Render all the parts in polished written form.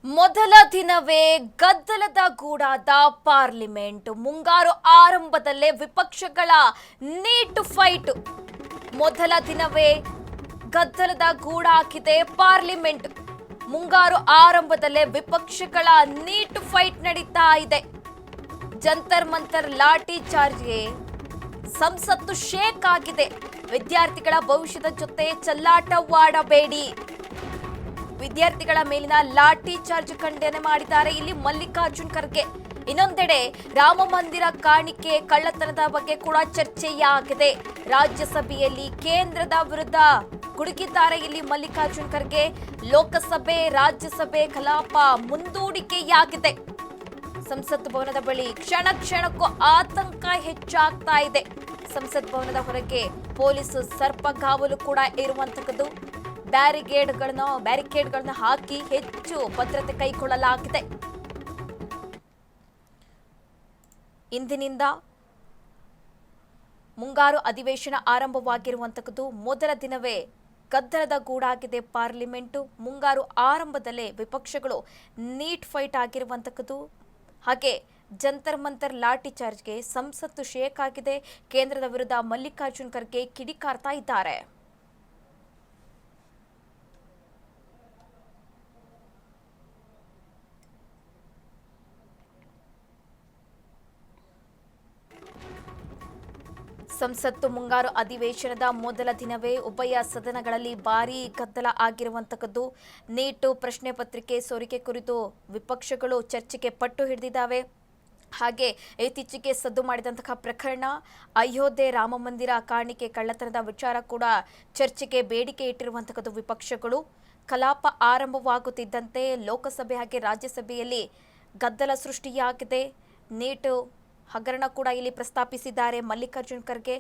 ಮೊದಲ ದಿನವೇ ಗದ್ದಲದ ಗೂಡಾದ ಪಾರ್ಲಿಮೆಂಟ್. ಮುಂಗಾರು ಆರಂಭದಲ್ಲೇ ವಿಪಕ್ಷಗಳ ನೀಟ್ ಫೈಟ್. ಮೊದಲ ದಿನವೇ ಗದ್ದಲದ ಗೂಡಾಕಿದೆ ಪಾರ್ಲಿಮೆಂಟ್. ಮುಂಗಾರು ಆರಂಭದಲ್ಲೇ ವಿಪಕ್ಷಗಳ ನೀಟ್ ಫೈಟ್ ನಡೀತಾ ಇದೆ. ಜಂತರ್ ಮಂತರ್ ಲಾಠಿ ಚಾರ್ಜ್ಗೆ ಸಂಸತ್ತು ಶೇಕ್ ಆಗಿದೆ. ವಿದ್ಯಾರ್ಥಿಗಳ ಭವಿಷ್ಯದ ಜೊತೆ ಚೆಲ್ಲಾಟವಾಡಬೇಡಿ. ವಿದ್ಯಾರ್ಥಿಗಳ ಮೇಲಿನ ಲಾಠಿ ಚಾರ್ಜ್ ಖಂಡನೆ ಮಾಡಿದ್ದಾರೆ ಇಲ್ಲಿ ಮಲ್ಲಿಕಾರ್ಜುನ್ ಖರ್ಗೆ. ಇನ್ನೊಂದೆಡೆ ರಾಮ ಮಂದಿರ ಕಾಣಿಕೆ ಕಳ್ಳತನದ ಬಗ್ಗೆ ಕೂಡ ಚರ್ಚೆಯಾಗಿದೆ. ರಾಜ್ಯಸಭೆಯಲ್ಲಿ ಕೇಂದ್ರದ ವಿರುದ್ಧ ಗುಡುಗಿದ್ದಾರೆ ಇಲ್ಲಿ ಮಲ್ಲಿಕಾರ್ಜುನ್ ಖರ್ಗೆ. ಲೋಕಸಭೆ ರಾಜ್ಯಸಭೆ ಕಲಾಪ ಮುಂದೂಡಿಕೆಯಾಗಿದೆ. ಸಂಸತ್ ಭವನದ ಬಳಿ ಕ್ಷಣ ಕ್ಷಣಕ್ಕೂ ಆತಂಕ ಹೆಚ್ಚಾಗ್ತಾ ಇದೆ. ಸಂಸತ್ ಭವನದ ಹೊರಗೆ ಪೊಲೀಸ್ ಸರ್ಪಗಾವಲು ಕೂಡ ಇರುವಂತದ್ದು. ಬ್ಯಾರಿಕೇಡ್ಗಳನ್ನು ಹಾಕಿ ಹೆಚ್ಚು ಭದ್ರತೆ ಕೈಗೊಳ್ಳಲಾಗಿದೆ. ಇಂದಿನಿಂದ ಮುಂಗಾರು ಅಧಿವೇಶನ ಆರಂಭವಾಗಿರುವಂತದ್ದು. ಮೊದಲ ದಿನವೇ ಗದ್ದಲದ ಗೂಡಾಗಿದೆ ಪಾರ್ಲಿಮೆಂಟ್. ಮುಂಗಾರು ಆರಂಭದಲ್ಲೇ ವಿಪಕ್ಷಗಳು ನೀಟ್ ಫೈಟ್ ಆಗಿರುವಂತದ್ದು. ಹಾಗೆ ಜಂತರ್ ಮಂತರ್ ಲಾಠಿ ಚಾರ್ಜ್ಗೆ ಸಂಸತ್ತು ಶೇಕ್ ಆಗಿದೆ. ಕೇಂದ್ರದ ವಿರುದ್ಧ ಮಲ್ಲಿಕಾರ್ಜುನ್ ಖರ್ಗೆ ಕಿಡಿಕಾರ್ತಾ ಇದ್ದಾರೆ. ಸಂಸತ್ತು ಮುಂಗಾರು ಅಧಿವೇಶನದ ಮೊದಲ ದಿನವೇ ಉಭಯ ಸದನಗಳಲ್ಲಿ ಭಾರೀ ಗದ್ದಲ ಆಗಿರುವಂತದ್ದು. ನೀಟ್ ಪ್ರಶ್ನೆ ಪತ್ರಿಕೆ ಸೋರಿಕೆ ಕುರಿತು ವಿಪಕ್ಷಗಳು ಚರ್ಚೆಗೆ ಪಟ್ಟು ಹಿಡಿದಿದ್ದಾವೆ. ಹಾಗೆ ಇತ್ತೀಚೆಗೆ ಸದ್ದು ಮಾಡಿದಂತಹ ಪ್ರಕರಣ, ಅಯೋಧ್ಯೆ ರಾಮ ಮಂದಿರ ಕಾಣಿಕೆ ಕಳ್ಳತನದ ವಿಚಾರ ಕೂಡ ಚರ್ಚೆಗೆ ಬೇಡಿಕೆ ಇಟ್ಟಿರುವಂತದ್ದು ವಿಪಕ್ಷಗಳು. ಕಲಾಪ ಆರಂಭವಾಗುತ್ತಿದ್ದಂತೆ ಲೋಕಸಭೆ ಹಾಗೆ ರಾಜ್ಯಸಭೆಯಲ್ಲಿ ಗದ್ದಲ ಸೃಷ್ಟಿಯಾಗಿದೆ. ನೀಟ್ ಹಗರಣ ಕೂಡ ಇಲ್ಲಿ ಪ್ರಸ್ತಾಪಿಸಿದ್ದಾರೆ ಮಲ್ಲಿಕಾರ್ಜುನ್ ಖರ್ಗೆ.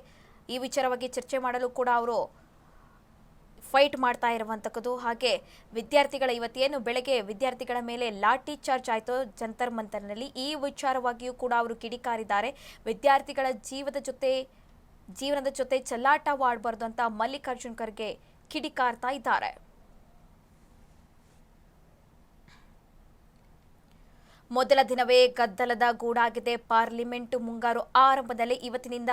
ಈ ವಿಚಾರವಾಗಿ ಚರ್ಚೆ ಮಾಡಲು ಕೂಡ ಅವರು ಫೈಟ್ ಮಾಡ್ತಾ ಇರುವಂತದ್ದು. ಹಾಗೆ ವಿದ್ಯಾರ್ಥಿಗಳ ಇವತ್ತೇನು ಬೆಳಗ್ಗೆ ವಿದ್ಯಾರ್ಥಿಗಳ ಮೇಲೆ ಲಾಠಿ ಚಾರ್ಜ್ ಆಯಿತು ಜಂತರ್ ಮಂತರ್ನಲ್ಲಿ, ಈ ವಿಚಾರವಾಗಿಯೂ ಕೂಡ ಅವರು ಕಿಡಿಕಾರಿದ್ದಾರೆ. ವಿದ್ಯಾರ್ಥಿಗಳ ಜೀವನದ ಜೊತೆ ಚೆಲ್ಲಾಟವಾಡಬಾರ್ದು ಅಂತ ಮಲ್ಲಿಕಾರ್ಜುನ್ ಖರ್ಗೆ ಕಿಡಿಕಾರ್ತಾ ಇದ್ದಾರೆ. ಮೊದಲ ದಿನವೇ ಗದ್ದಲದ ಗೂಡಾಗಿದೆ ಪಾರ್ಲಿಮೆಂಟ್. ಮುಂಗಾರು ಆರಂಭದಲ್ಲಿ ಇವತ್ತಿನಿಂದ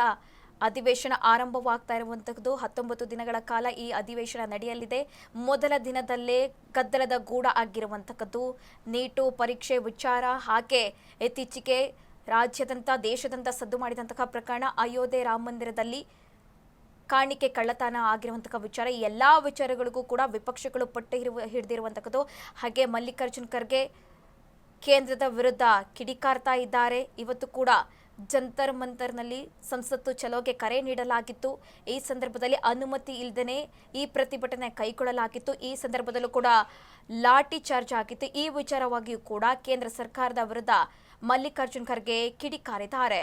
ಅಧಿವೇಶನ ಆರಂಭವಾಗ್ತಾ ಇರುವಂತದ್ದು. 19 ದಿನಗಳ ಕಾಲ ಈ ಅಧಿವೇಶನ ನಡೆಯಲಿದೆ. ಮೊದಲ ದಿನದಲ್ಲೇ ಗದ್ದಲದ ಗೂಡ ಆಗಿರುವಂತದ್ದು ನೀಟು ಪರೀಕ್ಷೆ ವಿಚಾರ. ಹಾಗೆ ಇತ್ತೀಚೆಗೆ ದೇಶದಂತ ಸದ್ದು ಮಾಡಿದಂತಹ ಪ್ರಕರಣ, ಅಯೋಧ್ಯೆ ರಾಮ ಮಂದಿರದಲ್ಲಿ ಕಾಣಿಕೆ ಕಳ್ಳತನ ಆಗಿರುವಂತಹ ವಿಚಾರ. ಈ ಎಲ್ಲಾ ವಿಚಾರಗಳಿಗೂ ಕೂಡ ವಿಪಕ್ಷಗಳು ಪಟ್ಟು ಹಿಡಿದಿರುವಂತದ್ದು. ಹಾಗೆ ಮಲ್ಲಿಕಾರ್ಜುನ್ ಖರ್ಗೆ ಕೇಂದ್ರದ ವಿರುದ್ಧ ಕಿಡಿಕಾರ್ತಾ ಇದ್ದಾರೆ. ಇವತ್ತು ಕೂಡ ಜಂತರ್ ಮಂತರ್ನಲ್ಲಿ ಸಂಸತ್ತು ಚಲೋಗೆ ಕರೆ ನೀಡಲಾಗಿತ್ತು. ಈ ಸಂದರ್ಭದಲ್ಲಿ ಅನುಮತಿ ಇಲ್ಲದೇ ಈ ಪ್ರತಿಭಟನೆ ಕೈಗೊಳ್ಳಲಾಗಿತ್ತು. ಈ ಸಂದರ್ಭದಲ್ಲೂ ಕೂಡ ಲಾಠಿ ಚಾರ್ಜ್ ಆಗಿತ್ತು. ಈ ವಿಚಾರವಾಗಿಯೂ ಕೂಡ ಕೇಂದ್ರ ಸರ್ಕಾರದ ವಿರುದ್ಧ ಮಲ್ಲಿಕಾರ್ಜುನ್ ಖರ್ಗೆ ಕಿಡಿಕಾರಿದ್ದಾರೆ.